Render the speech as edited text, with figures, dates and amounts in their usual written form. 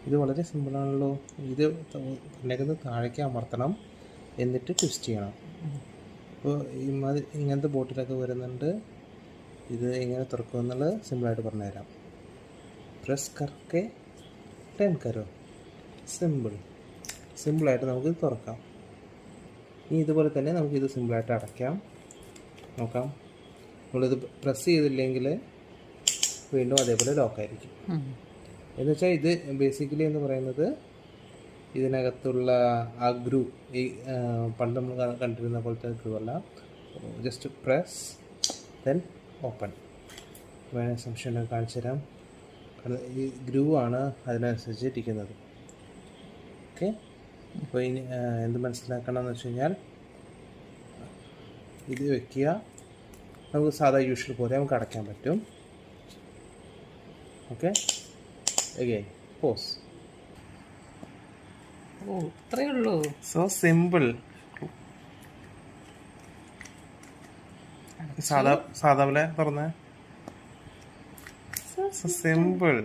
ഇത് വളരെ സിമ്പിളാണല്ലോ. ഇത് കണ്ടേക്കുന്നത് താഴേക്ക് അമർത്തണം, എന്നിട്ട് ട്വിസ്റ്റ് ചെയ്യണം. അപ്പോൾ ഇങ്ങനത്തെ ബോട്ടിലൊക്കെ വരുന്നുണ്ട്. ഇത് എങ്ങനെ തുറക്കും എന്നുള്ളത് സിമ്പിളായിട്ട് പറഞ്ഞുതരാം. പ്രസ് കറക്കെ ടേൺ കരോ, സിമ്പിളായിട്ട് നമുക്ക് തുറക്കാം. ഇനി ഇതുപോലെ തന്നെ നമുക്കിത് സിമ്പിളായിട്ട് അടയ്ക്കാം. നോക്കാം, നമ്മളിത് പ്രസ് ചെയ്തില്ലെങ്കിൽ വീണ്ടും അതേപോലെ ലോക്കായിരിക്കും. എന്ന് വെച്ചാൽ ഇത് ബേസിക്കലി എന്ന് പറയുന്നത് ഇതിനകത്തുള്ള ആ ഗ്രൂ, ഈ പണ്ട് നമ്മൾ കണ്ടിരുന്ന പോലത്തെ ഗ്രൂ അല്ല. Just press then open. വേണേൽ സംശയം കാണിച്ചു തരാം. ഈ ഗ്രൂ ആണ് അതിനനുസരിച്ച് ഇരിക്കുന്നത്. ഓക്കെ, അപ്പോൾ ഇനി എന്ത് മനസ്സിലാക്കണമെന്ന് വെച്ച് കഴിഞ്ഞാൽ ഇത് വയ്ക്കുക. നമുക്ക് സാധാ യൂഷ്വൽ പോലെ നമുക്ക് അടയ്ക്കാൻ പറ്റും. Okay, again pose. ഓ, ഇത്രയേ ഉള്ളൂ. So simple. സാധാ പോലെ തുറന്നേ. So simple.